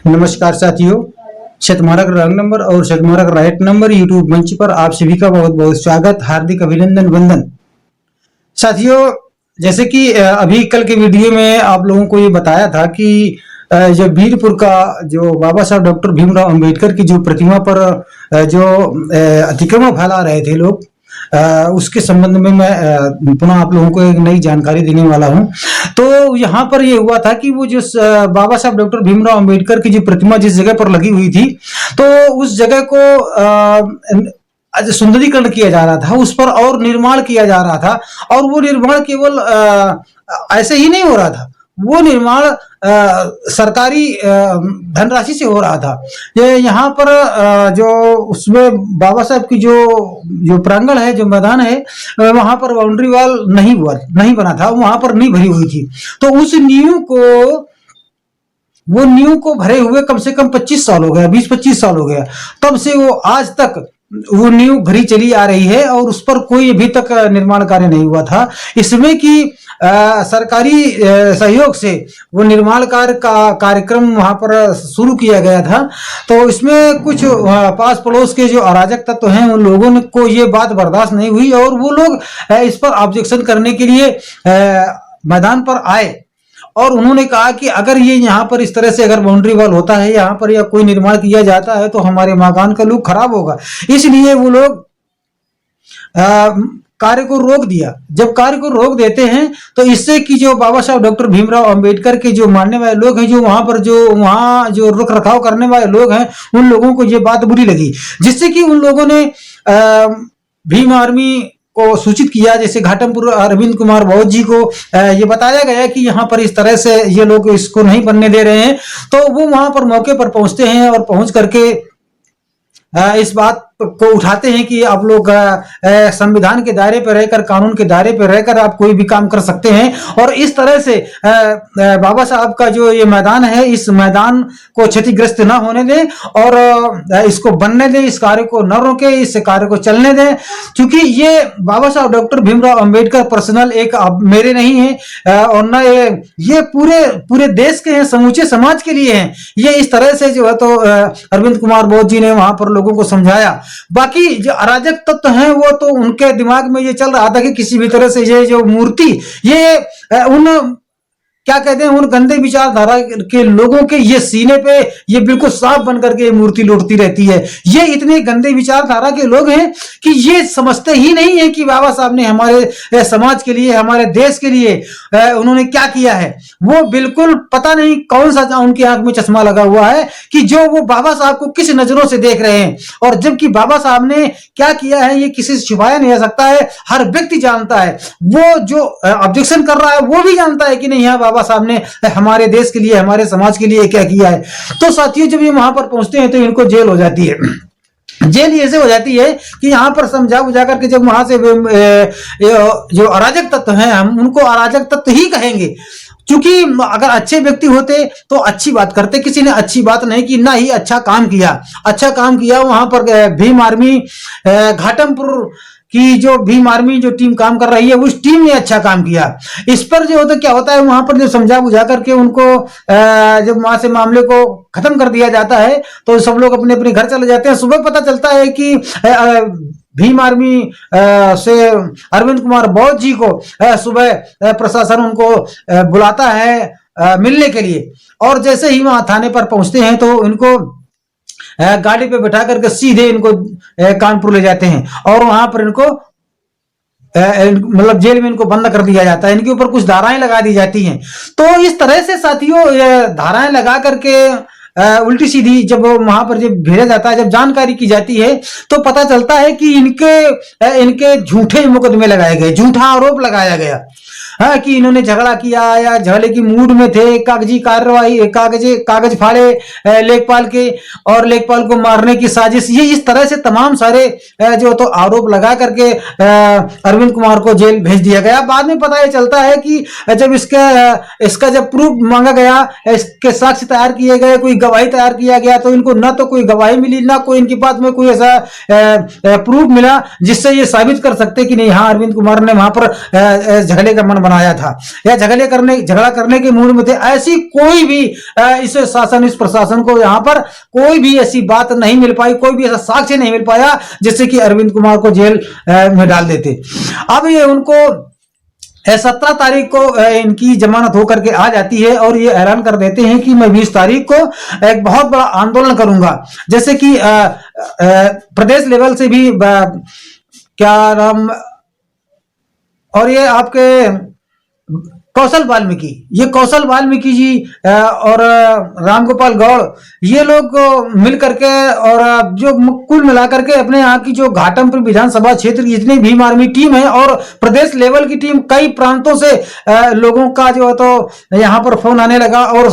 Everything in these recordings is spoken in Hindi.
नमस्कार साथियों। शतमारक रंग नंबर और शतमारक राइट नंबर यूट्यूब मंच पर आप सभी का बहुत बहुत स्वागत, हार्दिक अभिनंदन, वंदन। साथियों, जैसे कि अभी कल के वीडियो में आप लोगों को ये बताया था कि जो वीरपुर का जो बाबा साहब डॉक्टर भीमराव अंबेडकर की जो प्रतिमा पर जो अतिक्रमण फैला रहे थे लोग, उसके संबंध में मैं पुनः आप लोगों को एक नई जानकारी देने वाला हूं। तो यहाँ पर ये हुआ था कि वो जो बाबा साहब डॉक्टर भीमराव अंबेडकर की जो प्रतिमा जिस जगह पर लगी हुई थी, तो उस जगह को सुंदरीकरण किया जा रहा था, उस पर और निर्माण किया जा रहा था। और वो निर्माण केवल ऐसे ही नहीं हो रहा था, वो निर्माण सरकारी धनराशि से हो रहा था। ये यहाँ पर जो उसमें बाबा साहब की जो जो प्रांगण है, जो मैदान है, वहां पर बाउंड्री वॉल नहीं बना था, वहां पर नींव भरी हुई थी। तो उस नींव को भरे हुए कम से कम 25 साल हो गया, 20-25 साल हो गया। तब से वो आज तक वो नींव भरी चली आ रही है और उस पर कोई अभी तक निर्माण कार्य नहीं हुआ था। इसमें कि सरकारी सहयोग से वो निर्माण कार्य का कार्यक्रम वहां पर शुरू किया गया था। तो इसमें कुछ पास पड़ोस के जो अराजक तत्व हैं, उन लोगों को ये बात बर्दाश्त नहीं हुई और वो लोग इस पर ऑब्जेक्शन करने के लिए मैदान पर आए। और उन्होंने कहा कि अगर ये यहाँ पर इस तरह से अगर बाउंड्री वॉल होता है यहाँ पर, या कोई निर्माण किया जाता है, तो हमारे मकान का लुक खराब होगा। इसलिए वो लोग कार्य को रोक दिया। जब कार्य को रोक देते हैं तो इससे कि जो बाबा साहब डॉक्टर भीमराव अंबेडकर के जो मानने वाले लोग हैं, जो वहां जो रख रखाव करने वाले लोग हैं, उन लोगों को ये बात बुरी लगी, जिससे कि उन लोगों ने भीम आर्मी को सूचित किया। जैसे घाटमपुर अरविंद कुमार बोस जी को ये बताया गया कि यहाँ पर इस तरह से ये लोग इसको नहीं बनने दे रहे हैं। तो वो वहां पर मौके पर पहुंचते हैं और पहुंच करके इस बात को उठाते हैं कि आप लोग संविधान के दायरे पर रहकर, कानून के दायरे पर रहकर आप कोई भी काम कर सकते हैं। और इस तरह से बाबा साहब का जो ये मैदान है, इस मैदान को क्षतिग्रस्त न होने दें और इसको बनने दें, इस कार्य को न रोके, इस कार्य को चलने दें। क्योंकि ये बाबा साहब डॉक्टर भीमराव अंबेडकर पर्सनल एक मेरे नहीं है और न ये पूरे देश के हैं, समूचे समाज के लिए हैं। ये इस तरह से जो है तो अरविंद कुमार बोस जी ने वहां पर लोगों को समझाया। बाकी जो अराजक तत्व हैं, वो तो उनके दिमाग में ये चल रहा था कि किसी भी तरह से ये जो मूर्ति, ये उन क्या कहते हैं, उन गंदे विचारधारा के लोगों के ये सीने पे ये बिल्कुल साफ बन करके मूर्ति लौटती रहती है। ये इतने गंदे विचारधारा के लोग हैं कि ये समझते ही नहीं है कि बाबा साहब ने हमारे समाज के लिए, हमारे देश के लिए उन्होंने क्या किया है। वो बिल्कुल पता नहीं कौन सा उनकी आंख में चश्मा लगा हुआ है कि जो वो बाबा साहब को किस नजरों से देख रहे हैं। और जबकि बाबा साहब ने क्या किया है, ये किसी से छुपाया नहीं जा सकता है, हर व्यक्ति जानता है। वो जो ऑब्जेक्शन कर रहा है वो भी जानता है कि नहीं, यहाँ बाबा साहब ने हमारे देश के लिए, हमारे समाज के लिए क्या किया है। तो साथियों, जब ये वहां पर पहुंचते हैं तो इनको जेल हो जाती है। जेल ऐसे हो जाती है कि यहाँ पर समझा बुझा करके जब वहां से जो अराजक तत्व हैं, हम उनको अराजक तत्व ही कहेंगे। क्योंकि अगर अच्छे व्यक्ति होते तो अच्छी बात करते, किसी ने अच्छी बात नहीं की, ना ही अच्छा काम किया। वहां पर भीम आर्मी घाटमपुर कि जो भीम आर्मी जो टीम काम कर रही है, उस टीम ने अच्छा काम किया। इस पर जो होता क्या होता है, वहां पर जो समझा बुझा करके उनको जब वहां से मामले को खत्म कर दिया जाता है तो सब लोग अपने अपने घर चले जाते हैं। सुबह पता चलता है कि भीम आर्मी से अरविंद कुमार बोस जी को सुबह प्रशासन उनको बुलाता है मिलने के लिए। और जैसे ही वहां थाने पर पहुंचते हैं तो इनको गाड़ी पे बैठा करके सीधे इनको कानपुर ले जाते हैं और वहां पर इनको मतलब जेल में इनको बंद कर दिया जाता है। इनके ऊपर कुछ धाराएं लगा दी जाती हैं। तो इस तरह से साथियों, धाराएं लगा करके उल्टी सीधी जब वहां पर जब भेजा जाता है, जब जानकारी की जाती है, तो पता चलता है कि इनके झूठे मुकदमे लगाए गए, झूठा आरोप लगाया गया। हाँ, कि इन्होंने झगड़ा किया या झगड़े की मूड में थे, कागजी कार्रवाई, कागज फाड़े लेखपाल के और लेखपाल को मारने की साजिश, ये इस तरह से तमाम सारे जो तो आरोप लगा करके अरविंद कुमार को जेल भेज दिया गया। बाद में पता चलता है कि जब इसका जब प्रूफ मांगा गया, इसके साक्ष्य तैयार किए गए, कोई गवाही तैयार किया गया, तो इनको ना तो कोई गवाही मिली, ना कोई इनके पास में कोई ऐसा प्रूफ मिला जिससे ये साबित कर सकते कि नहीं हाँ अरविंद कुमार ने वहां पर झगड़े का मन बनाया था या झगड़ा करने के मूड में थे। ऐसी कोई भी इस प्रशासन को यहाँ पर कोई भी ऐसी बात नहीं मिल पाई, कोई भी ऐसा साक्ष्य नहीं मिल पाया जिससे कि अरविंद कुमार को जेल में डाल देते। अब ये उनको 17 तारीख को इनकी जमानत होकर के आ जाती है और ये ऐलान कर देते हैं कि मैं 20 तारीख को एक बहुत बड़ा आंदोलन करूंगा, जैसे कि प्रदेश लेवल से भी क्या नाम, और ये आपके कौशल वाल्मीकि जी और रामगोपाल गौड़, ये लोग मिल करके और जो कुल मिलाकर के अपने यहाँ की जो घाटमपुर विधानसभा क्षेत्र की जितनी भीम आर्मी टीम है और प्रदेश लेवल की टीम, कई प्रांतों से लोगों का जो है तो यहाँ पर फोन आने लगा और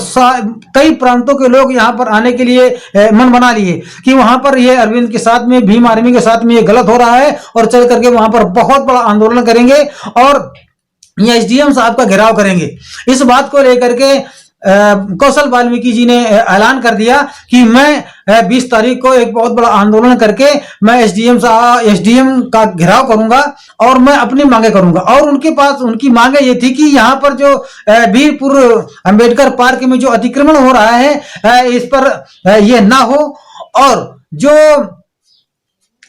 कई प्रांतों के लोग यहाँ पर आने के लिए मन बना लिए कि वहां पर ये अरविंद के साथ में, भीम आर्मी के साथ में ये गलत हो रहा है और चल करके वहां पर बहुत बड़ा आंदोलन करेंगे और ये एसडीएम साहब का घेराव करेंगे। इस बात को लेकर के कौशल वाल्मीकि जी ने ऐलान कर दिया कि मैं 20 तारीख को एक बहुत बड़ा आंदोलन करके मैं एसडीएम का घेराव करूंगा और मैं अपनी मांगे करूंगा। और उनकी मांगे ये थी कि यहाँ पर जो वीरपुर अंबेडकर पार्क में जो अतिक्रमण हो रहा है इस पर ये ना हो, और जो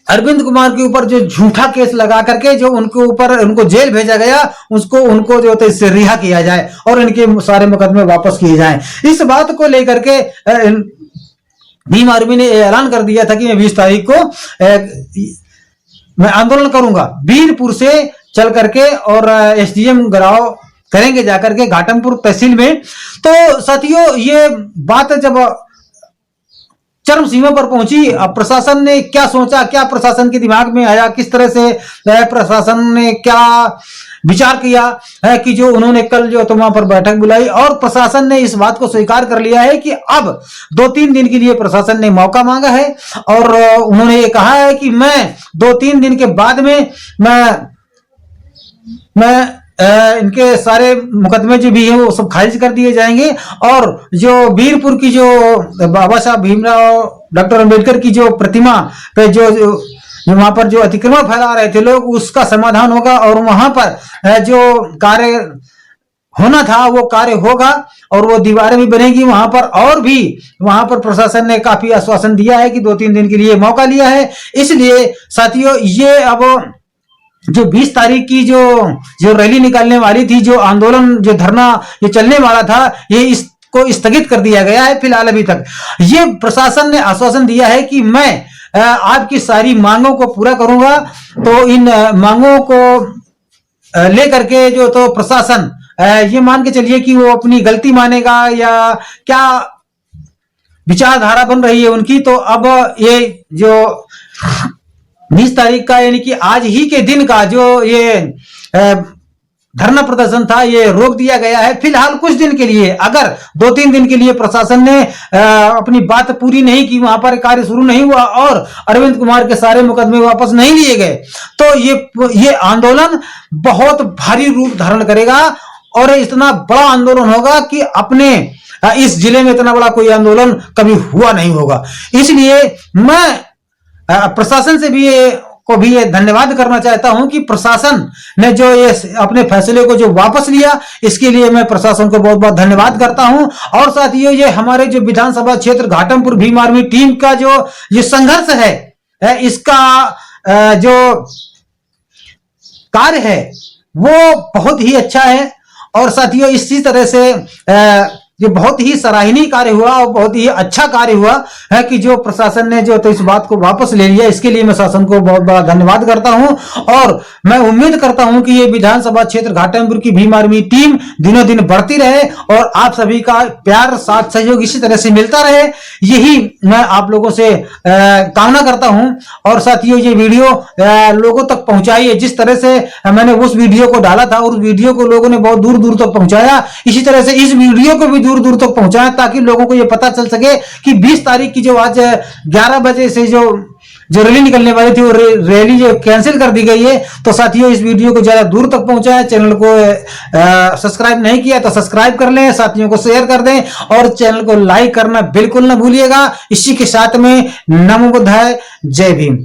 अरविंद कुमार के ऊपर जो झूठा केस लगा करके जो उनको जेल भेजा गया उनको जो तो इससे रिहा किया जाए और इनके सारे मुकदमे वापस किए जाएं। इस बात को लेकर के भीम आर्मी ने ऐलान कर दिया था कि मैं 20 तारीख को मैं आंदोलन करूंगा वीरपुर से चल करके और एसडीएम घेराव करेंगे जाकर के घाटमपुर तहसील में। तो साथियों, ये बात जब चरम सीमा पर पहुंची, अब प्रशासन ने क्या सोचा, क्या प्रशासन के दिमाग में आया, किस तरह से प्रशासन ने क्या विचार किया है कि जो उन्होंने कल जो तो वहां पर बैठक बुलाई और प्रशासन ने इस बात को स्वीकार कर लिया है कि अब 2-3 दिन के लिए प्रशासन ने मौका मांगा है और उन्होंने ये कहा है कि मैं 2-3 दिन के बाद में मैं इनके सारे मुकदमे जो भी हैं वो सब खारिज कर दिए जाएंगे और जो वीरपुर की जो बाबा साहब भीमराव डॉक्टर अंबेडकर की जो प्रतिमा पे जो वहां पर जो अतिक्रमण फैला रहे थे लोग, उसका समाधान होगा और वहां पर जो कार्य होना था वो कार्य होगा और वो दीवारें भी बनेगी वहां पर। और भी वहां पर प्रशासन ने काफी आश्वासन दिया है कि 2-3 दिन के लिए मौका लिया है। इसलिए साथियों, ये अब जो 20 तारीख की जो रैली निकालने वाली थी, जो आंदोलन, जो धरना ये चलने वाला था, ये इसको स्थगित कर दिया गया है फिलहाल अभी तक। ये प्रशासन ने आश्वासन दिया है कि मैं आपकी सारी मांगों को पूरा करूंगा। तो इन मांगों को लेकर के जो तो प्रशासन ये मान के चलिए कि वो अपनी गलती मानेगा या क्या विचारधारा बन रही है उनकी। तो अब ये जो 20 तारीख का यानी कि आज ही के दिन का जो ये धरना प्रदर्शन था ये रोक दिया गया है फिलहाल कुछ दिन के लिए। अगर 2-3 दिन के लिए प्रशासन ने अपनी बात पूरी नहीं की, वहां पर कार्य शुरू नहीं हुआ और अरविंद कुमार के सारे मुकदमे वापस नहीं लिए गए, तो ये आंदोलन बहुत भारी रूप धारण करेगा और इतना बड़ा आंदोलन होगा कि अपने इस जिले में इतना बड़ा कोई आंदोलन कभी हुआ नहीं होगा। इसलिए मैं प्रशासन से भी ये धन्यवाद करना चाहता हूं कि प्रशासन ने जो ये अपने फैसले को जो वापस लिया, इसके लिए मैं प्रशासन को बहुत बहुत धन्यवाद करता हूं। और साथियों, ये हमारे जो विधानसभा क्षेत्र घाटमपुर भीम आर्मी टीम का जो ये संघर्ष है, इसका जो कार्य है वो बहुत ही अच्छा है। और साथियों, इसी तरह से ये बहुत ही सराहनीय कार्य हुआ और बहुत ही अच्छा कार्य हुआ है कि जो प्रशासन ने जो तो इस बात को वापस ले लिया। इसके लिए मैं शासन को बहुत बड़ा धन्यवाद करता हूं और मैं उम्मीद करता हूं कि ये विधानसभा क्षेत्र घाटमपुर की भीम आर्मी टीम दिनों दिन बढ़ती रहे और आप सभी का प्यार, साथ, सहयोग इसी तरह से मिलता रहे, यही मैं आप लोगों से कामना करता हूं। और साथियों, ये वीडियो लोगों तक पहुंचाइए। जिस तरह से मैंने उस वीडियो को डाला था, उस वीडियो को लोगों ने बहुत दूर दूर तक पहुंचाया, इसी तरह से इस वीडियो को भी दूर दूर तक पहुंचाएं ताकि लोगों को यह पता चल सके कि 20 तारीख की जो आज 11 बजे से जो जो रैली निकलने वाली थी वो रैली जो कैंसिल कर दी गई है। तो साथियों इस वीडियो को ज्यादा दूर तक पहुंचाएं, चैनल को सब्सक्राइब नहीं किया तो सब्सक्राइब कर लें, साथियों को शेयर कर दें और चैनल को लाइक करना बिल्कुल ना भूलिएगा। इसी के साथ में नमो बुद्धाय, जय भीम।